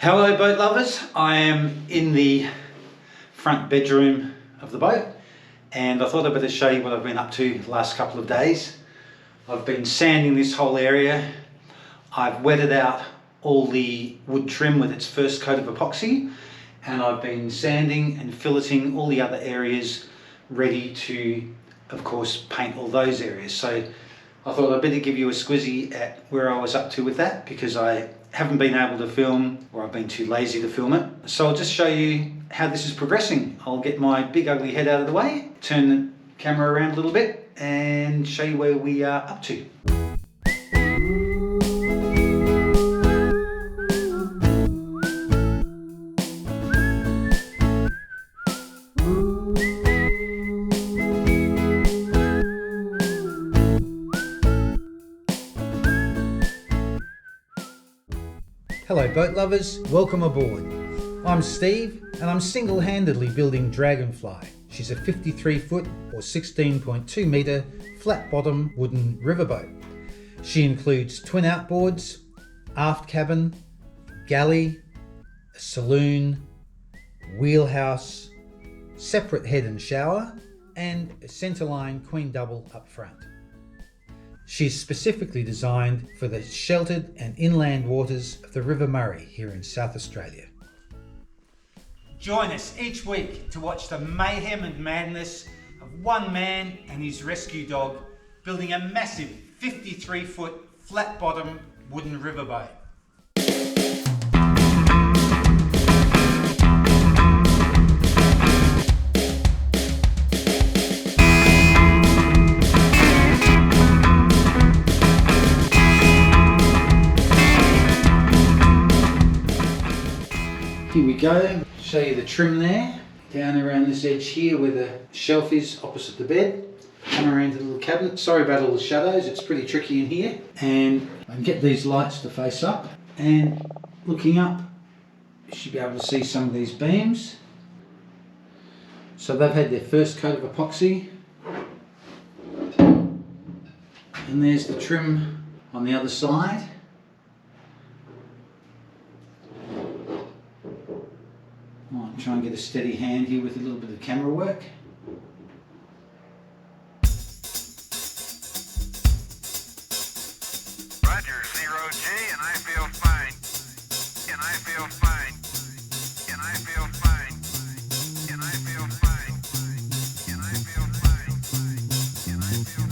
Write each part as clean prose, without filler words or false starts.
Hello boat lovers, I am in the front bedroom of the boat and I thought I'd better show you what I've been up to the last couple of days. I've been sanding this whole area. I've wetted out all the wood trim with its first coat of epoxy and I've been sanding and filleting all the other areas ready to, of course, paint all those areas. So I thought I'd better give you a squizzy at where I was up to with that because I haven't been able to film, or I've been too lazy to film it. So I'll just show you how this is progressing. I'll get my big ugly head out of the way, turn the camera around a little bit and show you where we are up to. Hello boat lovers, welcome aboard. I'm Steve and I'm single-handedly building Dragonfly. She's a 53 foot or 16.2 metre flat bottom wooden riverboat. She includes twin outboards, aft cabin, galley, a saloon, wheelhouse, separate head and shower and a centerline queen double up front. She's specifically designed for the sheltered and inland waters of the River Murray here in South Australia. Join us each week to watch the mayhem and madness of one man and his rescue dog building a massive 53 foot flat bottom wooden riverboat. Here we go, show you the trim there, down around this edge here where the shelf is opposite the bed. Come around to the little cabinet, sorry about all the shadows, it's pretty tricky in here. And I can get these lights to face up, and looking up, you should be able to see some of these beams. So they've had their first coat of epoxy. And there's the trim on the other side. I'll try and get a steady hand here with a little bit of camera work. Roger, 0G, and I feel fine. And I feel fine. And I feel fine. And I feel fine. And I feel fine. And I feel fine. And I feel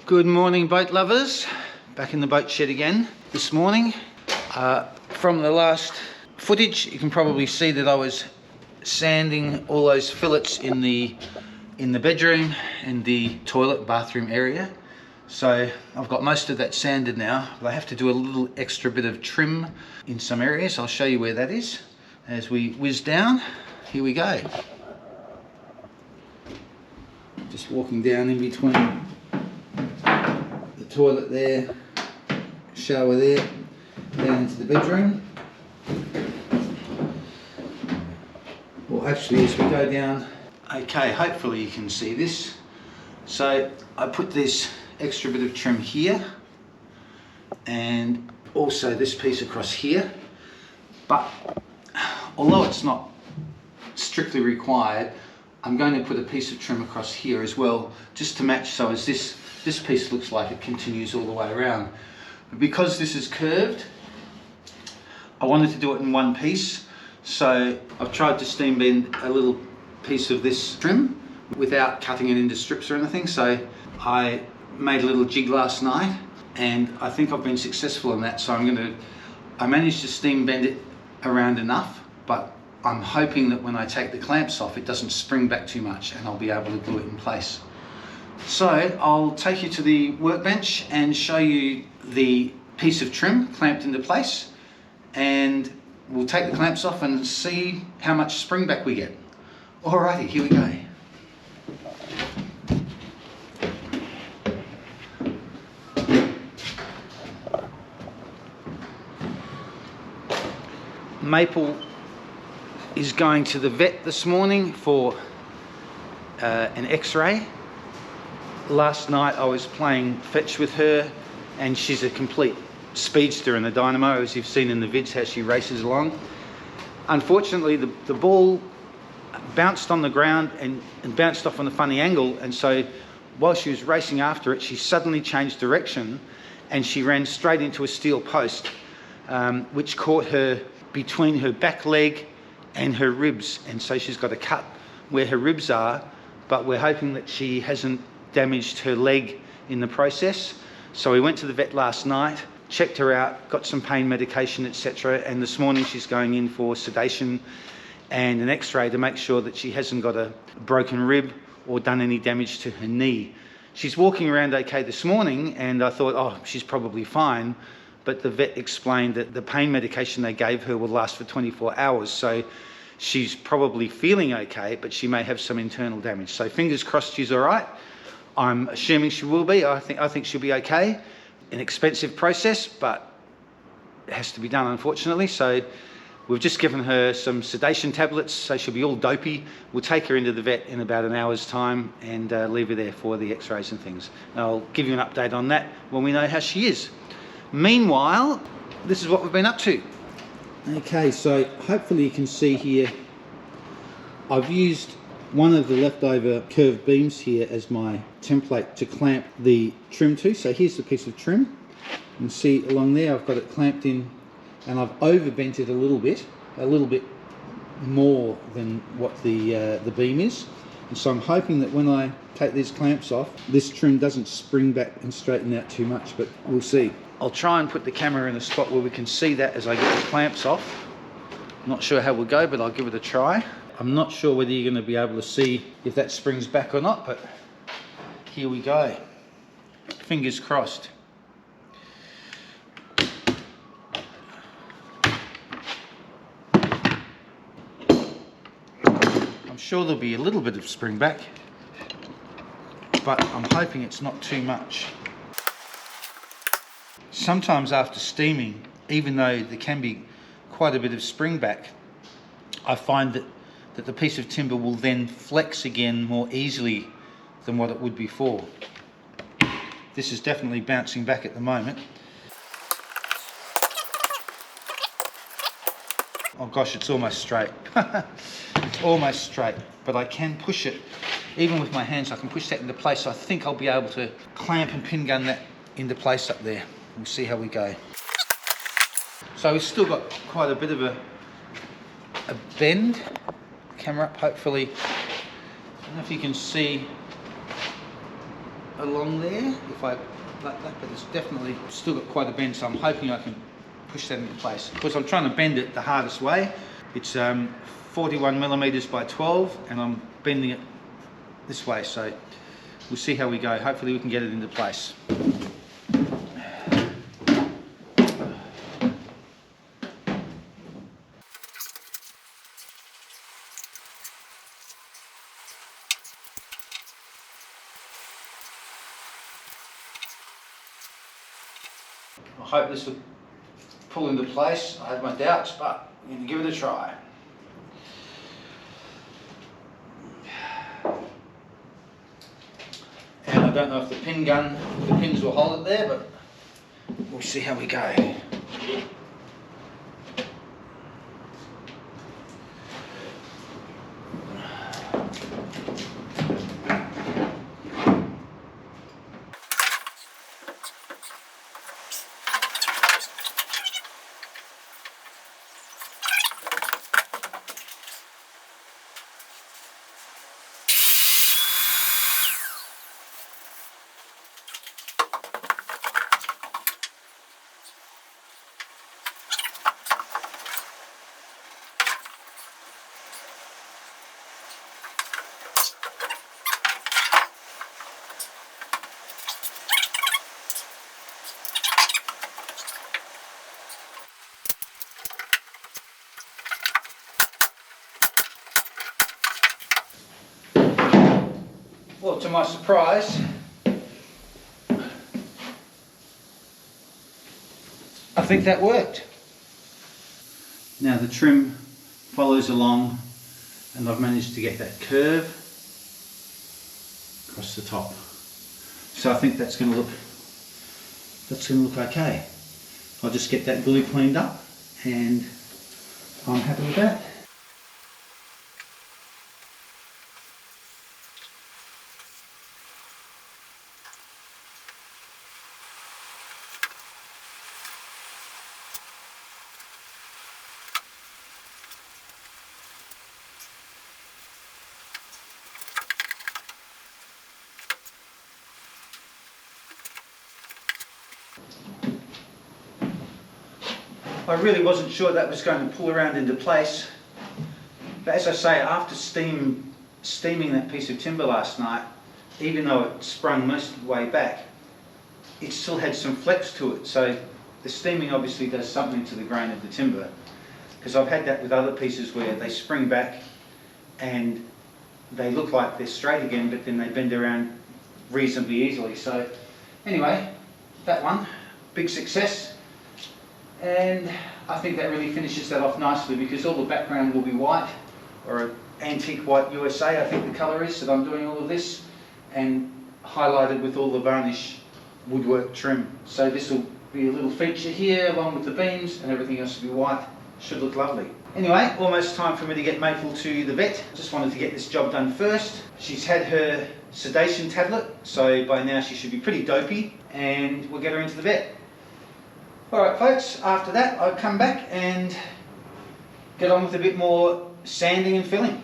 Good morning boat lovers, back in the boat shed again this morning. From the last footage you can probably see that I was sanding all those fillets in the bedroom and the toilet bathroom area. So I've got most of that sanded now, but I have to do a little extra bit of trim in some areas. I'll show you where that is as we whiz down. Here we go. Just walking down in between toilet there, shower there, down into the bedroom. Well, actually, as we go down, okay, hopefully you can see this. So I put this extra bit of trim here and also this piece across here, but although it's not strictly required, I'm going to put a piece of trim across here as well, just to match, so as this piece looks like it continues all the way around. But because this is curved, I wanted to do it in one piece, so I've tried to steam bend a little piece of this trim without cutting it into strips or anything. So I made a little jig last night and I think I've been successful in that. So I managed to steam bend it around enough, but I'm hoping that when I take the clamps off, it doesn't spring back too much and I'll be able to glue it in place. So I'll take you to the workbench and show you the piece of trim clamped into place, and we'll take the clamps off and see how much spring back we get. Alrighty, here we go. Maple is going to the vet this morning for an x-ray. Last night I was playing fetch with her, and she's a complete speedster in the dynamo, as you've seen in the vids how she races along. Unfortunately the ball bounced on the ground and bounced off on a funny angle, and so while she was racing after it, she suddenly changed direction and she ran straight into a steel post, which caught her between her back leg and her ribs, and so she's got a cut where her ribs are, but we're hoping that she hasn't damaged her leg in the process. So we went to the vet last night, checked her out, got some pain medication, etc., and this morning she's going in for sedation and an x-ray to make sure that she hasn't got a broken rib or done any damage to her knee. She's walking around okay this morning, and I thought, oh, she's probably fine, but the vet explained that the pain medication they gave her will last for 24 hours, so she's probably feeling okay, but she may have some internal damage. So fingers crossed she's all right. I'm assuming she will be. I think she'll be okay. An expensive process, but it has to be done, unfortunately. So we've just given her some sedation tablets, so she'll be all dopey. We'll take her into the vet in about an hour's time and leave her there for the x-rays and things. I'll give you an update on that when we know how she is. Meanwhile, this is what we've been up to. Okay, so hopefully you can see here, I've used one of the leftover curved beams here as my template to clamp the trim to. So here's the piece of trim. You can see along there I've got it clamped in, and I've overbent it a little bit more than what the beam is. And so I'm hoping that when I take these clamps off, this trim doesn't spring back and straighten out too much, but we'll see. I'll try and put the camera in a spot where we can see that as I get the clamps off. Not sure how we'll go, but I'll give it a try. I'm not sure whether you're going to be able to see if that springs back or not, but here we go. Fingers crossed. I'm sure there'll be a little bit of spring back, but I'm hoping it's not too much. Sometimes after steaming, even though there can be quite a bit of spring back, I find that the piece of timber will then flex again more easily than what it would before. This is definitely bouncing back at the moment. Oh gosh, it's almost straight. It's almost straight, but I can push it, even with my hands, I can push that into place. So I think I'll be able to clamp and pin gun that into place up there. We'll see how we go. So we've still got quite a bit of a bend. Camera up, hopefully. I don't know if you can see along there, if I like that, but it's definitely still got quite a bend, so I'm hoping I can push that into place. Of course, I'm trying to bend it the hardest way. It's 41 millimeters by 12, and I'm bending it this way, so we'll see how we go. Hopefully we can get it into place. I hope this will pull into place. I have my doubts, but I'm going to give it a try. And I don't know if the pins will hold it there, but we'll see how we go. well, to my surprise, I think that worked. Now the trim follows along, and I've managed to get that curve across the top. So I think that's going to look okay. I'll just get that glue cleaned up, and I'm happy with that. I really wasn't sure that was going to pull around into place, but as I say, after steaming that piece of timber last night, even though it sprung most of the way back, it still had some flex to it. So the steaming obviously does something to the grain of the timber, because I've had that with other pieces where they spring back and they look like they're straight again, but then they bend around reasonably easily. So anyway, that one, big success. And I think that really finishes that off nicely, because all the background will be white, or antique white USA I think the colour is that I'm doing all of this, and highlighted with all the varnish woodwork trim. So this will be a little feature here along with the beams, and everything else will be white. Should look lovely. Anyway, almost time for me to get Maple to the vet. Just wanted to get this job done first. She's had her sedation tablet, so by now she should be pretty dopey, and we'll get her into the vet. Alright folks, after that I'll come back and get on with a bit more sanding and filling.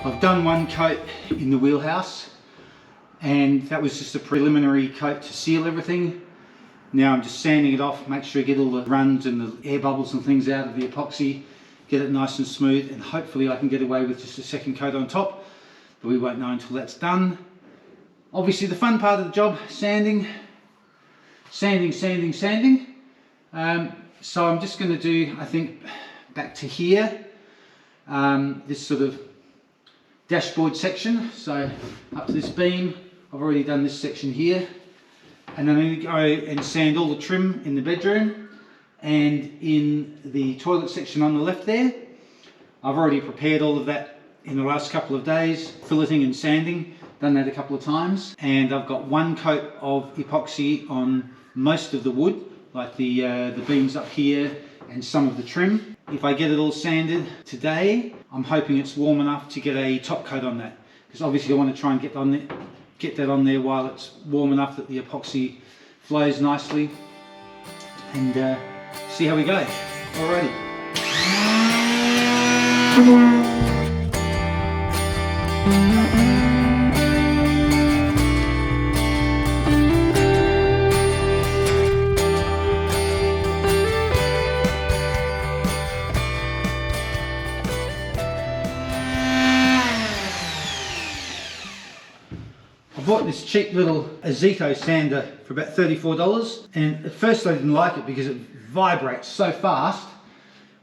I've done one coat in the Wheelhouse, and that was just a preliminary coat to seal everything. Now I'm just sanding it off, make sure I get all the runs and the air bubbles and things out of the epoxy, get it nice and smooth, and hopefully I can get away with just a second coat on top, but we won't know until that's done. Obviously the fun part of the job, sanding. So I'm just going to do, I think, back to here, this sort of dashboard section. So up to this beam, I've already done this section here, and then I'm going to go and sand all the trim in the bedroom and in the toilet section on the left there. I've already prepared all of that in the last couple of days, filleting and sanding, done that a couple of times, and I've got one coat of epoxy on most of the wood, like the beams up here and some of the trim. If I get it all sanded today, I'm hoping it's warm enough to get a top coat on that, because obviously I want to try and get that on there while it's warm enough that the epoxy flows nicely, and see how we go. Alrighty. I bought this cheap little Azito sander for about $34, and at first I didn't like it because it vibrates so fast,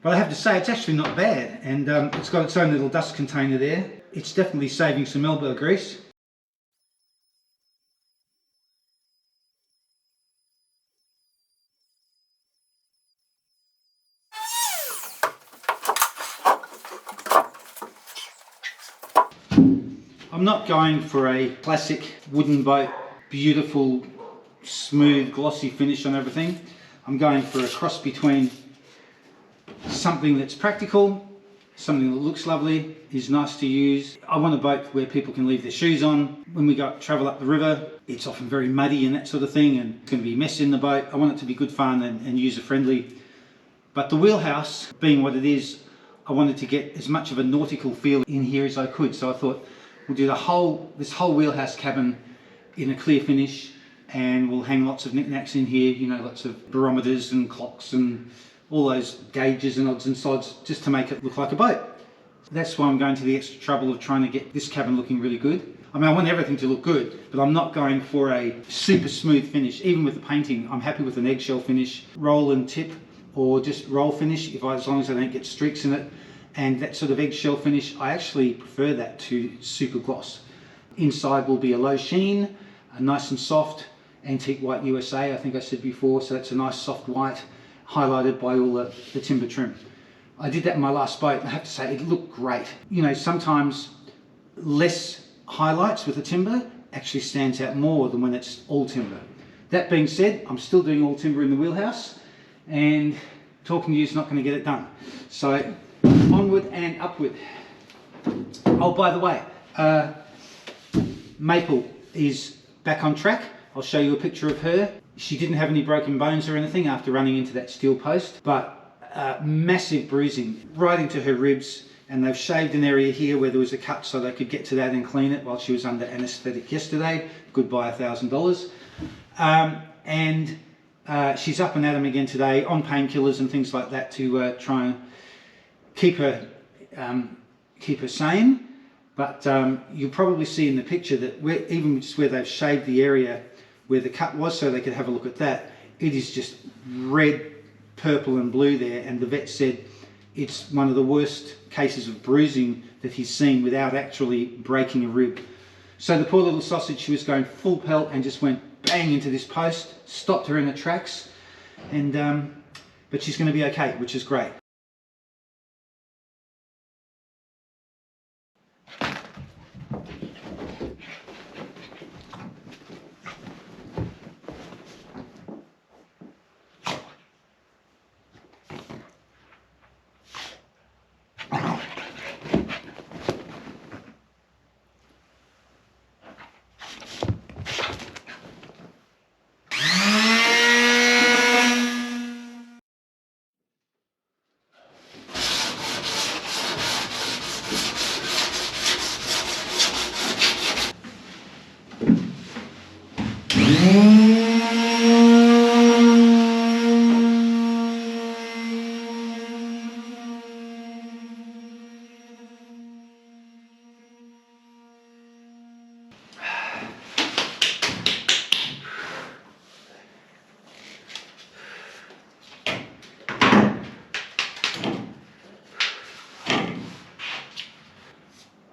but I have to say it's actually not bad, and it's got its own little dust container there. It's definitely saving some elbow grease. I'm not going for a classic wooden boat, beautiful, smooth, glossy finish on everything. I'm going for a cross between something that's practical something that looks lovely, is nice to use. I want a boat where people can leave their shoes on. When we go travel up the river, it's often very muddy and that sort of thing, and it's going to be mess in the boat. I want it to be good fun and user friendly. But the Wheelhouse, being what it is, I wanted to get as much of a nautical feel in here as I could. So I thought we'll do this whole Wheelhouse cabin in a clear finish, and we'll hang lots of knickknacks in here, you know, lots of barometers and clocks and all those gauges and odds and sods, just to make it look like a boat. That's why I'm going to the extra trouble of trying to get this cabin looking really good. I mean, I want everything to look good, but I'm not going for a super smooth finish. Even with the painting, I'm happy with an eggshell finish, roll and tip, or just roll finish, as long as I don't get streaks in it. And that sort of eggshell finish, I actually prefer that to super gloss. Inside will be a low sheen, a nice and soft antique white USA, I think I said before, so that's a nice soft white, highlighted by all the timber trim. I did that in my last boat, and I have to say it looked great. You know, sometimes less highlights with the timber actually stands out more than when it's all timber. That being said, I'm still doing all timber in the Wheelhouse, and talking to you is not going to get it done. So onward and upward. Oh, by the way, Maple is back on track. I'll show you a picture of her. She didn't have any broken bones or anything after running into that steel post, but massive bruising right into her ribs, and they've shaved an area here where there was a cut so they could get to that and clean it while she was under anaesthetic yesterday. Goodbye $1,000. She's up and at 'em again today on painkillers and things like that to try and keep her sane. But you'll probably see in the picture that even just where they've shaved the area where the cut was, so they could have a look at that, it is just red, purple and blue there, and the vet said it's one of the worst cases of bruising that he's seen without actually breaking a rib. So the poor little sausage, she was going full pelt and just went bang into this post, stopped her in her tracks, and but she's going to be okay, which is great.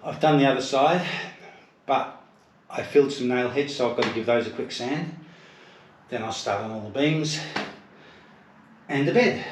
I've done the other side, but I filled some nail heads, so I've got to give those a quick sand. Then I'll start on all the beams and the bed.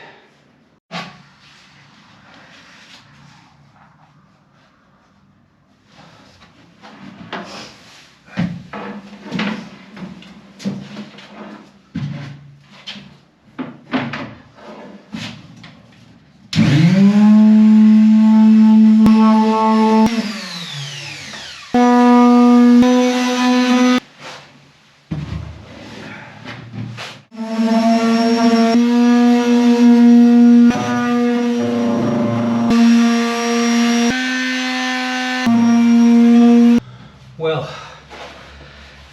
Well,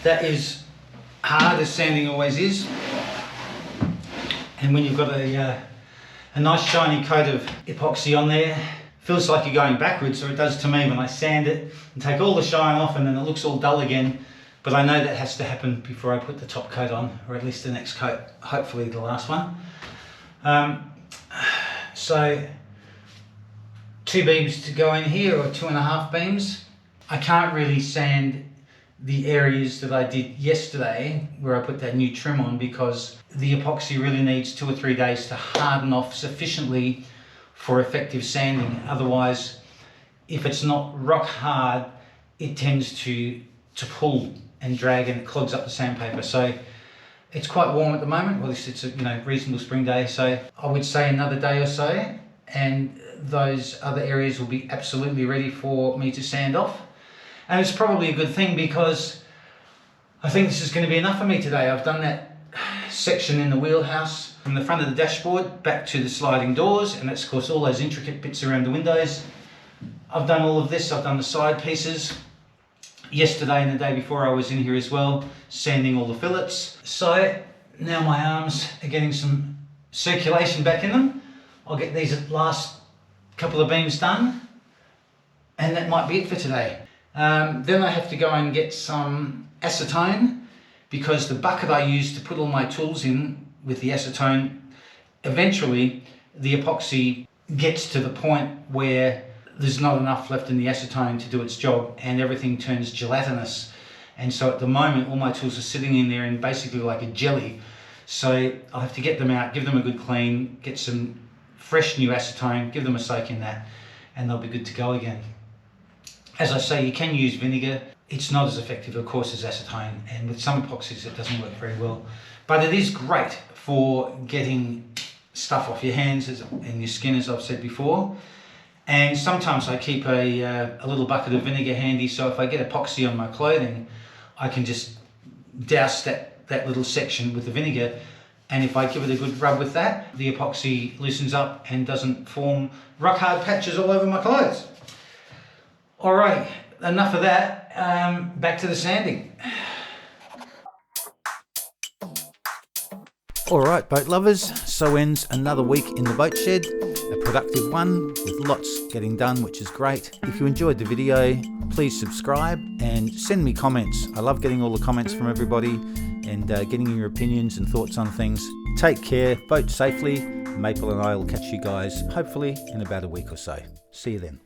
that is hard, as sanding always is, and when you've got a nice shiny coat of epoxy on there, feels like you're going backwards, or it does to me when I sand it and take all the shine off, and then it looks all dull again. But I know that has to happen before I put the top coat on, or at least the next coat, hopefully the last one. So 2 beams to go in here, or 2.5 beams. I can't really sand the areas that I did yesterday where I put that new trim on, because the epoxy really needs 2 or 3 days to harden off sufficiently for effective sanding. Otherwise, if it's not rock hard, it tends to pull and drag, and it clogs up the sandpaper. So it's quite warm at the moment. Well, it's a reasonable spring day, so I would say another day or so, and those other areas will be absolutely ready for me to sand off. And it's probably a good thing because I think this is going to be enough for me today. I've done that section in the wheelhouse from the front of the dashboard back to the sliding doors, and that's of course all those intricate bits around the windows. I've done all of this. I've done the side pieces. Yesterday and the day before I was in here as well, sanding all the fillets. So now my arms are getting some circulation back in them. I'll get these last couple of beams done, and that might be it for today. Then I have to go and get some acetone, because the bucket I use to put all my tools in with the acetone, eventually the epoxy gets to the point where there's not enough left in the acetone to do its job and everything turns gelatinous. And so at the moment all my tools are sitting in there in basically like a jelly. So I'll have to get them out, give them a good clean, get some fresh new acetone, give them a soak in that, and they'll be good to go again. As I say, you can use vinegar. It's not as effective, of course, as acetone, and with some epoxies it doesn't work very well. But it is great for getting stuff off your hands and your skin, as I've said before. And sometimes I keep a little bucket of vinegar handy, so if I get epoxy on my clothing, I can just douse that little section with the vinegar, and if I give it a good rub with that, the epoxy loosens up and doesn't form rock hard patches all over my clothes. Alright, enough of that. Back to the sanding. Alright, boat lovers, so ends another week in the boat shed. A productive one with lots getting done, which is great. If you enjoyed the video, please subscribe and send me comments. I love getting all the comments from everybody and getting your opinions and thoughts on things. Take care, boat safely. Maple and I will catch you guys hopefully in about a week or so. See you then.